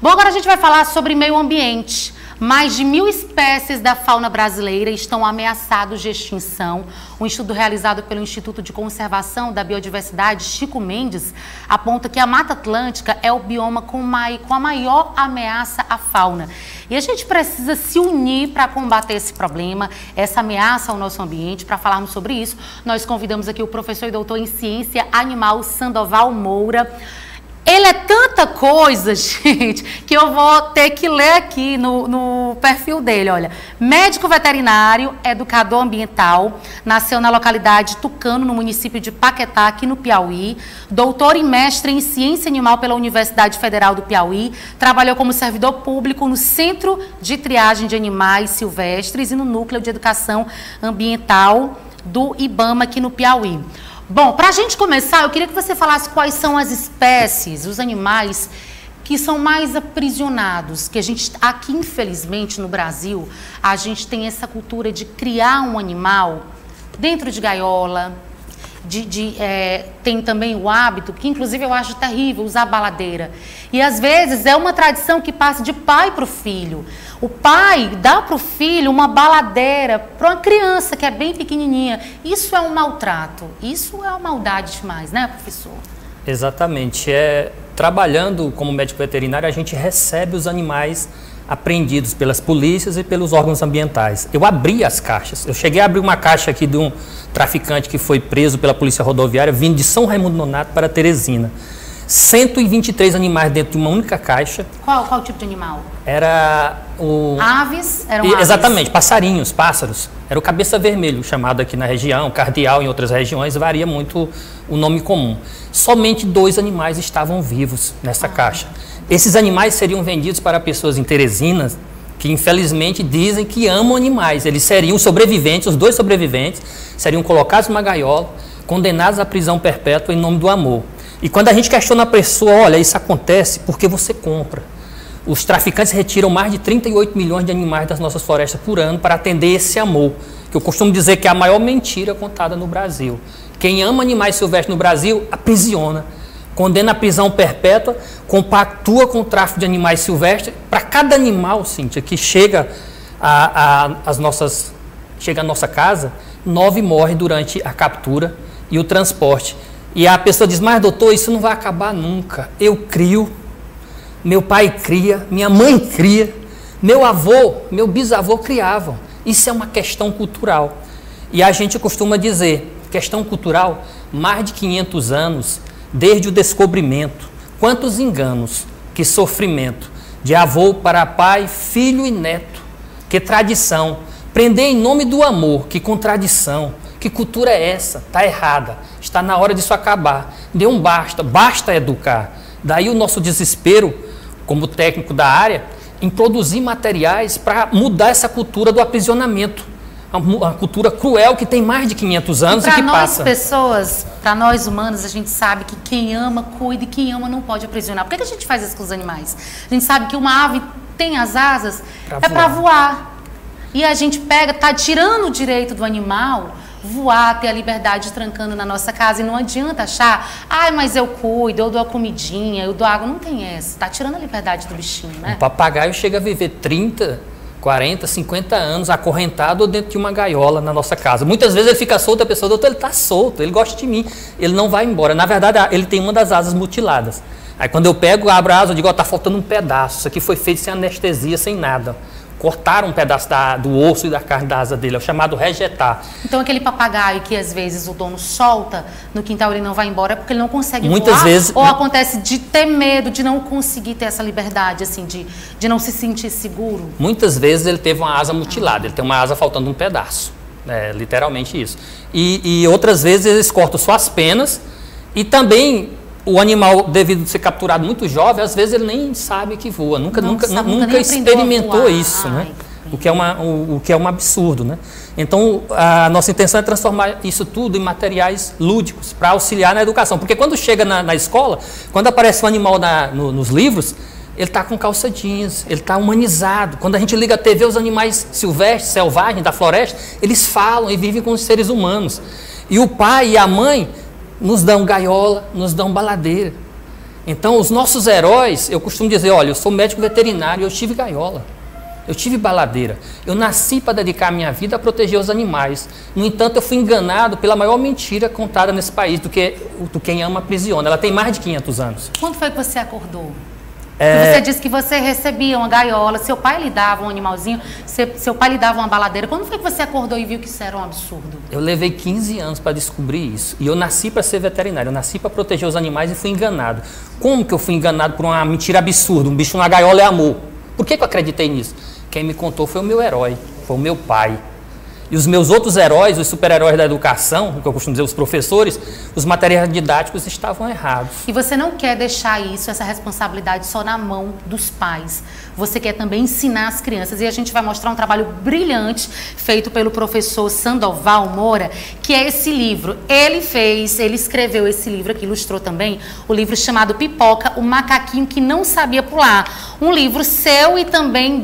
Bom, agora a gente vai falar sobre meio ambiente. Mais de 1.000 espécies da fauna brasileira estão ameaçadas de extinção. Um estudo realizado pelo Instituto de Conservação da Biodiversidade, Chico Mendes, aponta que a Mata Atlântica é o bioma com a maior ameaça à fauna. E a gente precisa se unir para combater esse problema, essa ameaça ao nosso ambiente. Para falarmos sobre isso, nós convidamos aqui o professor e doutor em ciência animal Sandoval Moura. Ele é tanta coisa, gente, que eu vou ter que ler aqui no perfil dele, olha. Médico veterinário, educador ambiental, nasceu na localidade Tucano, no município de Paquetá, aqui no Piauí. Doutor e mestre em ciência animal pela Universidade Federal do Piauí. Trabalhou como servidor público no Centro de Triagem de Animais Silvestres e no Núcleo de Educação Ambiental do IBAMA, aqui no Piauí. Bom, para a gente começar, eu queria que você falasse quais são as espécies, os animais que são mais aprisionados, que a gente, aqui infelizmente no Brasil, a gente tem essa cultura de criar um animal dentro de gaiola, tem também o hábito, que inclusive eu acho terrível, usar baladeira. E às vezes é uma tradição que passa de pai para o filho. O pai dá para o filho uma baladeira para uma criança que é bem pequenininha. Isso é um maltrato, isso é uma maldade demais, né, professor? Exatamente. Trabalhando como médico veterinário, a gente recebe os animais apreendidos pelas polícias e pelos órgãos ambientais. Eu abri as caixas. Eu cheguei a abrir uma caixa aqui de um traficante que foi preso pela polícia rodoviária, vindo de São Raimundo Nonato para Teresina. 123 animais dentro de uma única caixa. Qual tipo de animal? Era o... Aves? Eram aves? Exatamente, passarinhos, pássaros. Era o cabeça vermelho, chamado aqui na região, cardeal em outras regiões, varia muito o nome comum. Somente 2 animais estavam vivos nessa caixa. Esses animais seriam vendidos para pessoas em Teresina que infelizmente dizem que amam animais. Eles seriam sobreviventes, os 2 sobreviventes, seriam colocados numa gaiola, condenados à prisão perpétua em nome do amor. E quando a gente questiona a pessoa, olha, isso acontece porque você compra. Os traficantes retiram mais de 38 milhões de animais das nossas florestas por ano para atender esse amor, que eu costumo dizer que é a maior mentira contada no Brasil. Quem ama animais silvestres no Brasil, aprisiona, condena à prisão perpétua, compactua com o tráfico de animais silvestres. Para cada animal, Cíntia, que chega à nossa casa, 9 morrem durante a captura e o transporte. E a pessoa diz, mas doutor, isso não vai acabar nunca. Eu crio, meu pai cria, minha mãe cria, meu avô, meu bisavô criavam. Isso é uma questão cultural. E a gente costuma dizer, questão cultural, mais de 500 anos, desde o descobrimento. Quantos enganos, que sofrimento, de avô para pai, filho e neto. Que tradição, prender em nome do amor, que contradição. Que cultura é essa? Está errada. Está na hora disso acabar. Dê um basta, basta educar. Daí o nosso desespero, como técnico da área, em produzir materiais para mudar essa cultura do aprisionamento. Uma cultura cruel que tem mais de 500 anos e que passa. Para nós pessoas, para nós humanos, a gente sabe que quem ama, cuida e quem ama não pode aprisionar. Por que a gente faz isso com os animais? A gente sabe que uma ave tem as asas, para voar. E a gente está tirando o direito do animal voar, ter a liberdade trancando na nossa casa. E não adianta achar, mas eu cuido, eu dou a comidinha, eu dou água. Não tem essa. Está tirando a liberdade do bichinho, né? Um papagaio chega a viver 30, 40, 50 anos acorrentado dentro de uma gaiola na nossa casa. Muitas vezes ele fica solto, a pessoa, doutor, ele está solto, ele gosta de mim, ele não vai embora. Na verdade, ele tem uma das asas mutiladas. Aí quando eu pego, abro a asa, eu digo, está faltando um pedaço. Isso aqui foi feito sem anestesia, sem nada. Cortaram um pedaço do osso e da carne da asa dele, é o chamado rejetar. Então aquele papagaio que às vezes o dono solta no quintal, ele não vai embora é porque ele não consegue Muitas voar? Vezes, ou acontece de ter medo, de não conseguir ter essa liberdade, assim, de não se sentir seguro? Muitas vezes ele teve uma asa mutilada, ele tem uma asa faltando um pedaço, literalmente isso. E outras vezes eles cortam só as penas e também o animal, devido a ser capturado muito jovem, às vezes ele nem sabe que voa, nunca experimentou isso, né? O que é um absurdo, né? Então, a nossa intenção é transformar isso tudo em materiais lúdicos para auxiliar na educação. Porque quando chega na escola, quando aparece um animal nos livros, ele está com calça jeans, ele está humanizado. Quando a gente liga a TV, os animais silvestres, selvagens, da floresta, eles falam e vivem com os seres humanos. E o pai e a mãe nos dão gaiola, nos dão baladeira. Então, os nossos heróis, eu costumo dizer, olha, eu sou médico veterinário, eu tive gaiola, eu tive baladeira, eu nasci para dedicar a minha vida a proteger os animais. No entanto, eu fui enganado pela maior mentira contada nesse país, do quem ama aprisiona. Ela tem mais de 500 anos. Quando foi que você acordou? Você disse que você recebia uma gaiola, seu pai lhe dava um animalzinho, seu pai lhe dava uma baladeira. Quando foi que você acordou e viu que isso era um absurdo? Eu levei 15 anos para descobrir isso. E eu nasci para ser veterinário, eu nasci para proteger os animais e fui enganado. Como que eu fui enganado por uma mentira absurda? Um bicho na gaiola é amor. Por que eu acreditei nisso? Quem me contou foi o meu herói, foi o meu pai. E os meus outros heróis, os super-heróis da educação, que eu costumo dizer, os professores, os materiais didáticos estavam errados. E você não quer deixar isso, essa responsabilidade só na mão dos pais. Você quer também ensinar as crianças. E a gente vai mostrar um trabalho brilhante feito pelo professor Sandoval Moura, que é esse livro. Ele escreveu esse livro aqui, ilustrou também, o livro chamado Pipoca, o macaquinho que não sabia pular. Um livro seu e também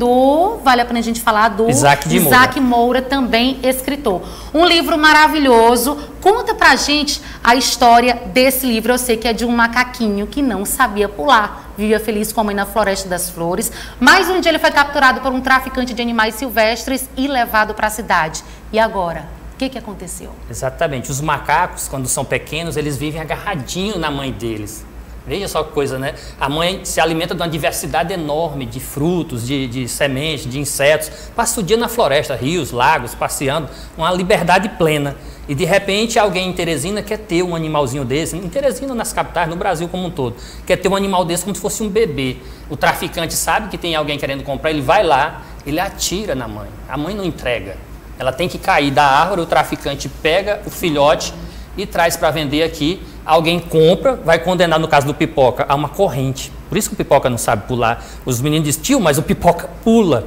vale a pena a gente falar, do Isaac Moura, também escritor. Um livro maravilhoso. Conta pra gente a história desse livro. Eu sei que é de um macaquinho que não sabia pular. Vivia feliz com a mãe na Floresta das Flores. Mas um dia ele foi capturado por um traficante de animais silvestres e levado para a cidade. E agora? O que aconteceu? Exatamente. Os macacos, quando são pequenos, eles vivem agarradinho na mãe deles. Veja só que coisa, né? A mãe se alimenta de uma diversidade enorme de frutos, de sementes, de insetos. Passa o dia na floresta, rios, lagos, passeando, uma liberdade plena. E de repente alguém em Teresina quer ter um animalzinho desse, em Teresina, nas capitais, no Brasil como um todo, quer ter um animal desse como se fosse um bebê. O traficante sabe que tem alguém querendo comprar, ele vai lá, ele atira na mãe. A mãe não entrega. Ela tem que cair da árvore, o traficante pega o filhote e traz para vender aqui. Alguém compra, vai condenar, no caso do Pipoca, a uma corrente. Por isso que o Pipoca não sabe pular. Os meninos dizem, tio, mas o Pipoca pula.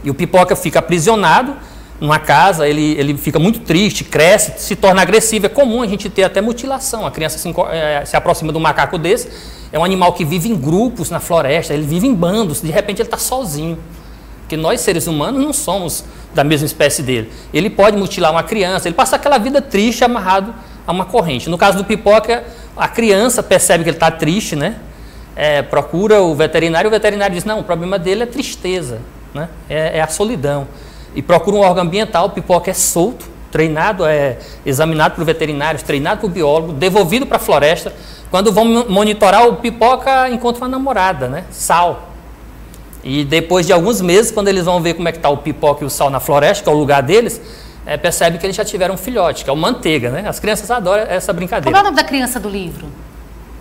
E o Pipoca fica aprisionado numa casa, ele fica muito triste, cresce, se torna agressivo. É comum a gente ter até mutilação. A criança se aproxima de um macaco desse. É um animal que vive em grupos na floresta, ele vive em bandos, de repente ele está sozinho. Porque nós, seres humanos, não somos da mesma espécie dele. Ele pode mutilar uma criança, ele passa aquela vida triste amarrado a uma corrente. No caso do Pipoca, a criança percebe que ele está triste, né? Procura o veterinário diz, não, o problema dele é tristeza, né? É a solidão. E procura um órgão ambiental, o Pipoca é solto, treinado, examinado por veterinários, treinado por biólogo, devolvido para a floresta. Quando vão monitorar, o Pipoca encontra uma namorada, né? Sal. E depois de alguns meses, quando eles vão ver como é que está o Pipoca e o Sal na floresta, que é o lugar deles, percebe que eles já tiveram um filhote, que é o Manteiga, né? As crianças adoram essa brincadeira. Qual é o nome da criança do livro?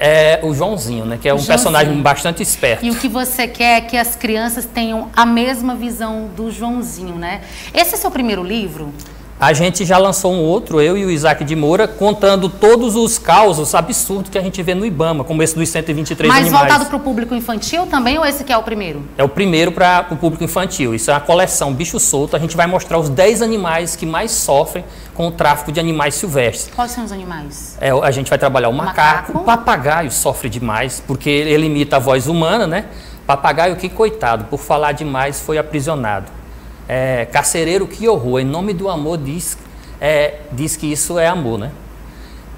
É o Joãozinho, né? Que é um personagem bastante esperto. E o que você quer é que as crianças tenham a mesma visão do Joãozinho, né? Esse é seu primeiro livro? A gente já lançou um outro, eu e o Isaac de Moura, contando todos os causos absurdos que a gente vê no Ibama, como esse dos 123 animais. Mas voltado para o público infantil também, ou esse que é o primeiro? É o primeiro para o público infantil. Isso é uma coleção Bicho Solto. A gente vai mostrar os 10 animais que mais sofrem com o tráfico de animais silvestres. Quais são os animais? A gente vai trabalhar o macaco. O papagaio sofre demais, porque ele imita a voz humana, né? Papagaio que, coitado, por falar demais foi aprisionado. Carcereiro, que horror, em nome do amor diz que isso é amor, né?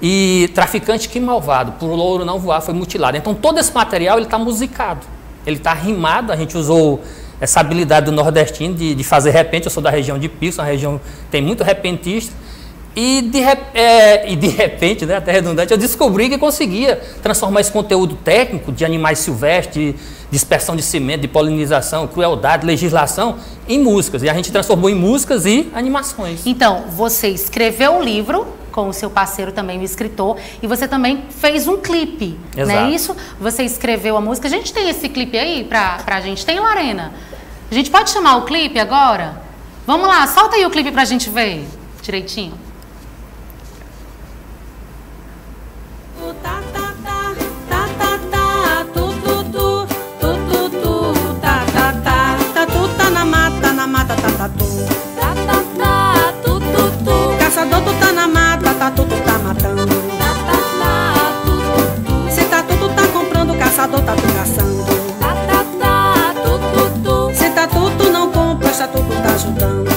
E traficante, que malvado, por louro não voar, foi mutilado. Então todo esse material está musicado, ele está rimado. A gente usou essa habilidade do nordestino de fazer repente. Eu sou da região de Pix, uma região que tem muito repentista. E de repente, né, até redundante, eu descobri que conseguia transformar esse conteúdo técnico de animais silvestres, de dispersão de cimento, de polinização, crueldade, legislação, em músicas. E a gente transformou em músicas e animações. Então, você escreveu o livro com o seu parceiro também, o escritor, e você também fez um clipe, Exato. Não é isso? Você escreveu a música. A gente tem esse clipe aí pra gente? Tem, Lorena? A gente pode chamar o clipe agora? Vamos lá, solta aí o clipe pra gente ver direitinho. Caçador, tu tá na mata, tatu, tu tá matando. Se tatu, tu tá comprando, caçador, tá tu caçando. Se tatu, tu não compra, tatu, tu tá ajudando.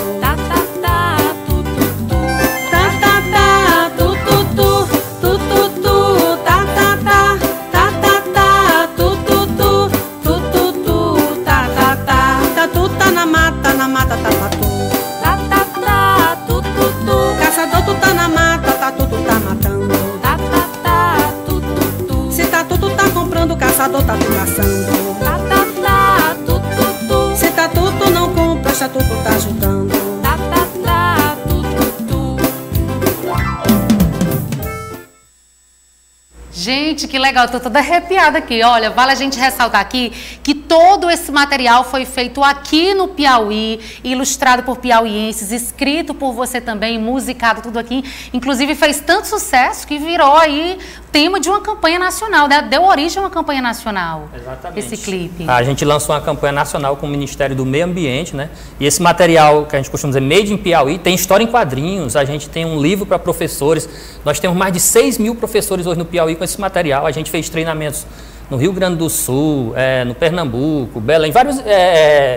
Gente, que legal, tô toda arrepiada aqui. Olha, vale a gente ressaltar aqui que todo esse material foi feito aqui no Piauí, ilustrado por piauienses, escrito por você também, musicado tudo aqui. Inclusive fez tanto sucesso que virou aí tema de uma campanha nacional, né? Deu origem a uma campanha nacional. Exatamente. Esse clipe. A gente lançou uma campanha nacional com o Ministério do Meio Ambiente, né? E esse material, que a gente costuma dizer Made in Piauí, tem história em quadrinhos, a gente tem um livro para professores. Nós temos mais de 6 mil professores hoje no Piauí com esse material. A gente fez treinamentos no Rio Grande do Sul, no Pernambuco, Belém,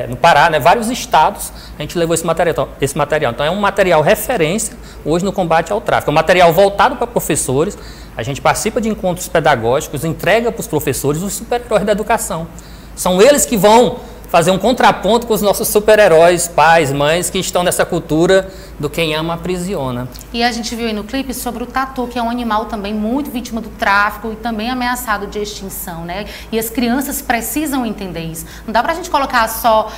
no Pará, né? Vários estados, a gente levou esse material. Então é um material referência hoje no combate ao tráfico. É um material voltado para professores. A gente participa de encontros pedagógicos, entrega para os professores os super-heróis da educação. São eles que vão fazer um contraponto com os nossos super-heróis, pais, mães, que estão nessa cultura do quem ama aprisiona. E a gente viu aí no clipe sobre o tatu, que é um animal também muito vítima do tráfico e também ameaçado de extinção, né? E as crianças precisam entender isso. Não dá pra gente colocar só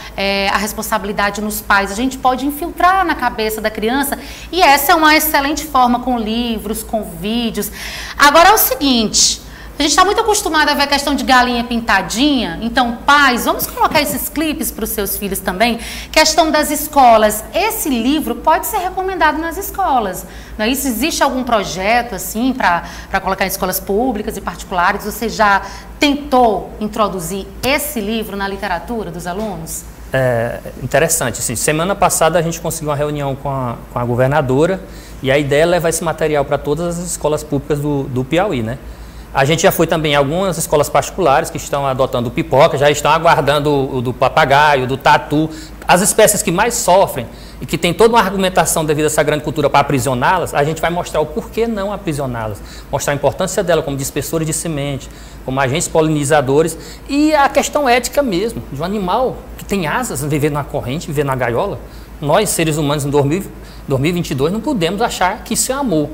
a responsabilidade nos pais, a gente pode infiltrar na cabeça da criança e essa é uma excelente forma com livros, com vídeos. Agora é o seguinte... A gente está muito acostumado a ver a questão de galinha pintadinha, então pais, vamos colocar esses clipes para os seus filhos também. Questão das escolas, esse livro pode ser recomendado nas escolas, não é isso? Existe algum projeto assim para colocar em escolas públicas e particulares? Você já tentou introduzir esse livro na literatura dos alunos? É interessante, assim, semana passada a gente conseguiu uma reunião com a governadora e a ideia é levar esse material para todas as escolas públicas do Piauí, né? A gente já foi também em algumas escolas particulares que estão adotando o pipoca, já estão aguardando o do papagaio, do tatu, as espécies que mais sofrem e que tem toda uma argumentação devido a essa grande cultura para aprisioná-las, a gente vai mostrar o porquê não aprisioná-las, mostrar a importância dela como dispersores de semente, como agentes polinizadores e a questão ética mesmo, de um animal que tem asas, viver numa corrente, viver numa gaiola. Nós, seres humanos, em 2022, não podemos achar que isso é amor.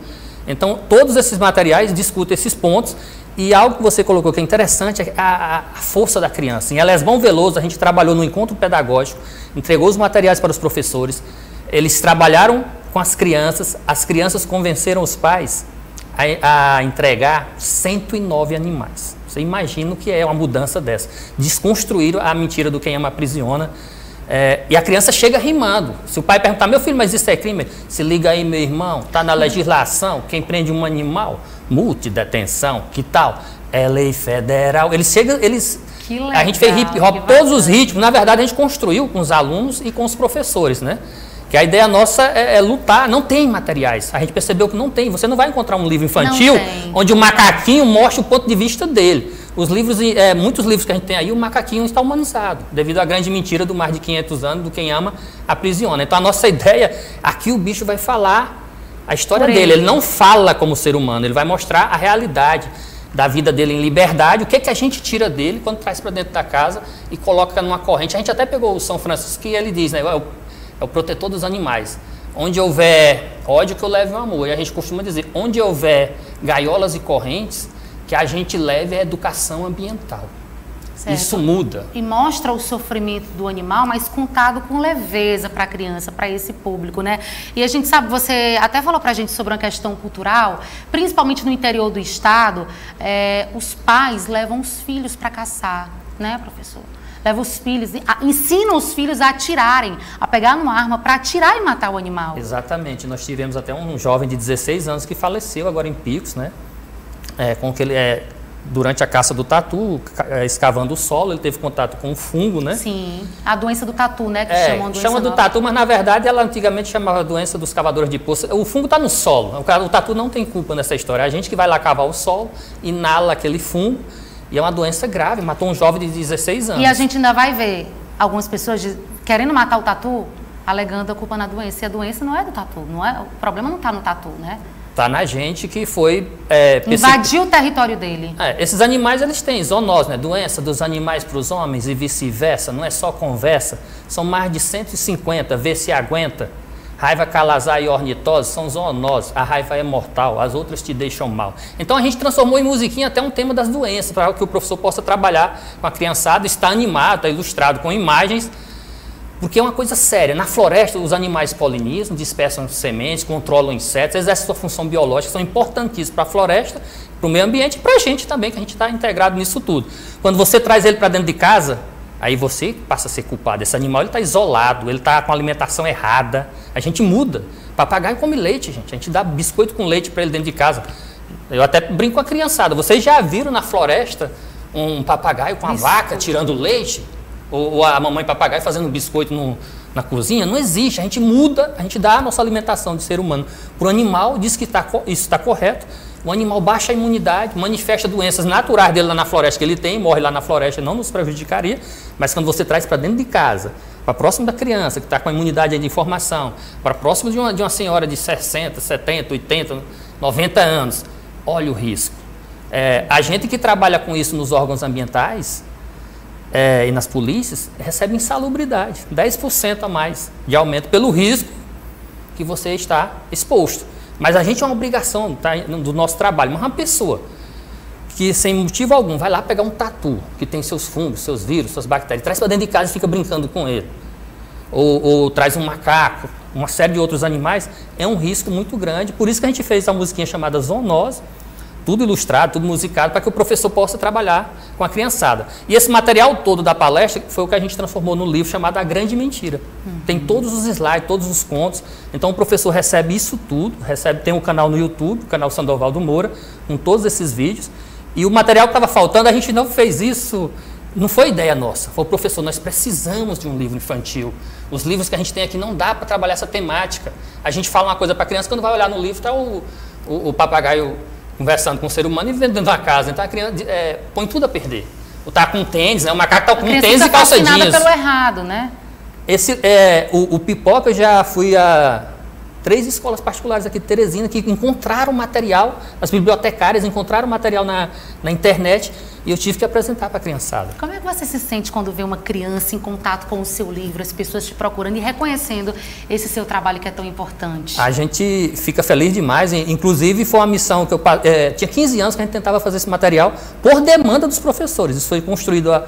Então, todos esses materiais discutem esses pontos e algo que você colocou que é interessante é a força da criança. Em Elesbão Veloso, a gente trabalhou no encontro pedagógico, entregou os materiais para os professores, eles trabalharam com as crianças convenceram os pais a entregar 109 animais. Você imagina o que é uma mudança dessa. Desconstruíram a mentira do quem ama aprisiona. E a criança chega rimando. Se o pai perguntar, meu filho, mas isso é crime? Se liga aí, meu irmão, está na legislação, quem prende um animal, multa, detenção, que tal? É lei federal. Eles chegam, Que legal, a gente fez hip hop, todos os ritmos, na verdade a gente construiu com os alunos e com os professores, né? Que a ideia nossa é lutar, não tem materiais. A gente percebeu que não tem. Você não vai encontrar um livro infantil onde o macaquinho mostra o ponto de vista dele. Os livros, muitos livros que a gente tem aí, o macaquinho está humanizado, devido à grande mentira do mais de 500 anos, do quem ama aprisiona. Então a nossa ideia, aqui o bicho vai falar a história dele. Ele não fala como ser humano, ele vai mostrar a realidade da vida dele em liberdade, o que a gente tira dele quando traz para dentro da casa e coloca numa corrente. A gente até pegou o São Francisco e ele diz, né, é o protetor dos animais. Onde houver ódio, que eu leve o amor. E a gente costuma dizer, onde houver gaiolas e correntes, que a gente leve a educação ambiental. Certo. Isso muda. E mostra o sofrimento do animal, mas contado com leveza para a criança, para esse público, né? E a gente sabe, você até falou para a gente sobre uma questão cultural, principalmente no interior do estado, os pais levam os filhos para caçar, né, professor? Levam os filhos, ensinam os filhos a atirarem, a pegar uma arma para atirar e matar o animal. Exatamente. Nós tivemos até um jovem de 16 anos que faleceu agora em Picos, né? Com que ele durante a caça do tatu, escavando o solo, ele teve contato com um fungo, né? Sim, a doença do tatu, né? Que chamam doença chama do nova. Tatu, mas na verdade ela antigamente chamava doença dos cavadores de poço. O fungo está no solo, o tatu não tem culpa nessa história. A gente que vai lá cavar o solo, inala aquele fungo e é uma doença grave, matou um jovem de 16 anos. E a gente ainda vai ver algumas pessoas querendo matar o tatu, alegando a culpa na doença. E a doença não é do tatu, não é? O problema não está no tatu, né? Está na gente que foi... invadiu o território dele. Esses animais, eles têm zoonose, né? Doença dos animais para os homens e vice-versa, não é só conversa. São mais de 150, vê se aguenta. Raiva, calazar e ornitose são zoonoses. A raiva é mortal, as outras te deixam mal. Então a gente transformou em musiquinha até um tema das doenças, para que o professor possa trabalhar com a criançada, está animado, está ilustrado com imagens, Porque é uma coisa séria. Na floresta, os animais polinizam, dispersam sementes, controlam insetos, exercem sua função biológica, são importantíssimos para a floresta, para o meio ambiente e para a gente também, que a gente está integrado nisso tudo. Quando você traz ele para dentro de casa, aí você passa a ser culpado. Esse animal está isolado, ele está com a alimentação errada. A gente muda. Papagaio come leite, gente. A gente dá biscoito com leite para ele dentro de casa. Eu até brinco com a criançada. Vocês já viram na floresta um papagaio com a vaca tirando leite? Ou a mamãe papagaio fazendo biscoito na cozinha? Não existe. A gente muda, a gente dá a nossa alimentação de ser humano para o animal, diz que isso está correto. O animal baixa a imunidade, manifesta doenças naturais dele lá na floresta que ele tem, morre lá na floresta, não nos prejudicaria, mas quando você traz para dentro de casa, para próximo da criança que está com a imunidade de informação, para próximo de uma senhora de 60, 70, 80, 90 anos, olha o risco. A gente que trabalha com isso nos órgãos ambientais e nas polícias, recebe insalubridade, 10% a mais de aumento pelo risco que você está exposto. Mas a gente é uma obrigação do nosso trabalho. Mas uma pessoa que, sem motivo algum, vai lá pegar um tatu, que tem seus fungos, seus vírus, suas bactérias, traz para dentro de casa e fica brincando com ele. Ou traz um macaco, uma série de outros animais, é um risco muito grande. Por isso que a gente fez a musiquinha chamada Zoonose, tudo ilustrado, tudo musicado, para que o professor possa trabalhar com a criançada. E esse material todo da palestra foi o que a gente transformou no livro chamado A Grande Mentira. Tem todos os slides, todos os contos. Então o professor recebe isso tudo, tem um canal no YouTube, o canal Sandoval do Moura, com todos esses vídeos. E o material que estava faltando, a gente não fez isso, não foi ideia nossa. Foi o professor, nós precisamos de um livro infantil. Os livros que a gente tem aqui não dá para trabalhar essa temática. A gente fala uma coisa para a criança, quando vai olhar no livro, está o papagaio conversando com o ser humano e vivendo dentro da casa. Então a criança põe tudo a perder. O tá com tênis, né? O macaco tá com tênis e calça jeans. Fascinada pelo errado, né? O Pipoca, eu já fui a 3 escolas particulares aqui de Teresina que encontraram material, as bibliotecárias encontraram material na internet e eu tive que apresentar para a criançada. Como é que você se sente quando vê uma criança em contato com o seu livro, as pessoas te procurando e reconhecendo esse seu trabalho que é tão importante? A gente fica feliz demais, inclusive foi uma missão que eu tinha 15 anos que a gente tentava fazer esse material por demanda dos professores. Isso foi construído a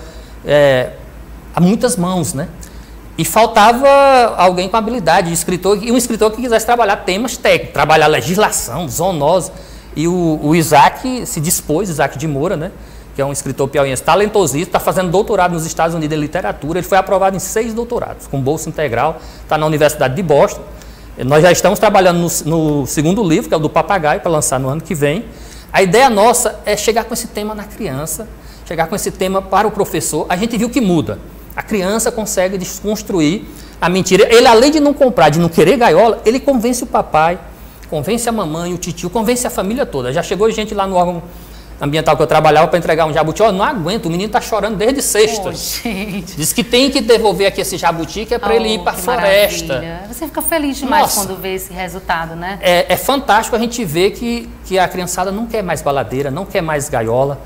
muitas mãos, né? E faltava alguém com habilidade de escritor, e um escritor que quisesse trabalhar temas técnicos, trabalhar legislação, zoonose. E o Isaac se dispôs, Isaac de Moura, né, que é um escritor piauiense talentosíssimo, está fazendo doutorado nos Estados Unidos em literatura. Ele foi aprovado em 6 doutorados, com bolsa integral, está na Universidade de Boston. Nós já estamos trabalhando no segundo livro, que é o do Papagaio, para lançar no ano que vem. A ideia nossa é chegar com esse tema na criança, chegar com esse tema para o professor. A gente viu que muda. A criança consegue desconstruir a mentira. Ele, além de não comprar, de não querer gaiola, ele convence o papai, convence a mamãe, o titio, convence a família toda. Já chegou gente lá no órgão ambiental que eu trabalhava para entregar um jabuti. Não aguento, o menino está chorando desde sexta. Diz que tem que devolver aqui esse jabuti, que é para ele ir para a floresta. Maravilha. Você fica feliz demais quando vê esse resultado, né? É fantástico a gente ver que a criançada não quer mais baladeira, não quer mais gaiola.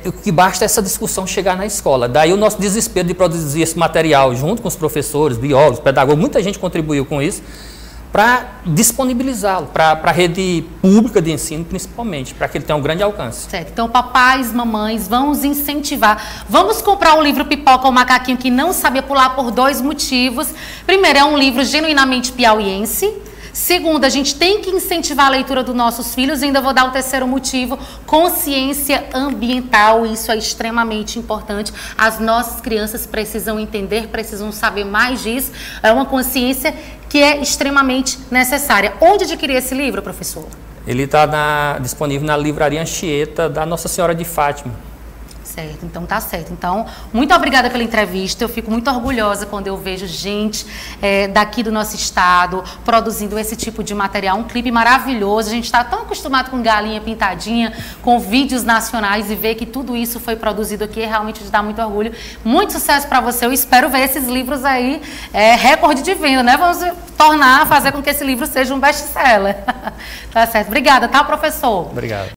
O que basta é essa discussão chegar na escola. Daí o nosso desespero de produzir esse material junto com os professores, biólogos, pedagogos, muita gente contribuiu com isso, para disponibilizá-lo para a rede pública de ensino, principalmente, para que ele tenha um grande alcance. Certo. Então, papais, mamães, vamos incentivar. Vamos comprar o livro Pipoca, o Macaquinho que não sabia pular, por 2 motivos. Primeiro, é um livro genuinamente piauiense. Segundo, a gente tem que incentivar a leitura dos nossos filhos. E ainda vou dar o 3º motivo, consciência ambiental. Isso é extremamente importante. As nossas crianças precisam entender, precisam saber mais disso. É uma consciência que é extremamente necessária. Onde adquirir esse livro, professor? Ele está disponível na livraria Anchieta da Nossa Senhora de Fátima. Certo, então tá certo. Então, muito obrigada pela entrevista. Eu fico muito orgulhosa quando eu vejo gente daqui do nosso estado produzindo esse tipo de material. Um clipe maravilhoso. A gente está tão acostumado com galinha pintadinha, com vídeos nacionais, e ver que tudo isso foi produzido aqui realmente nos dá muito orgulho. Muito sucesso para você. Eu espero ver esses livros aí, recorde de venda, né? Vamos fazer com que esse livro seja um best-seller. Tá certo. Obrigada, tá, professor? Obrigado.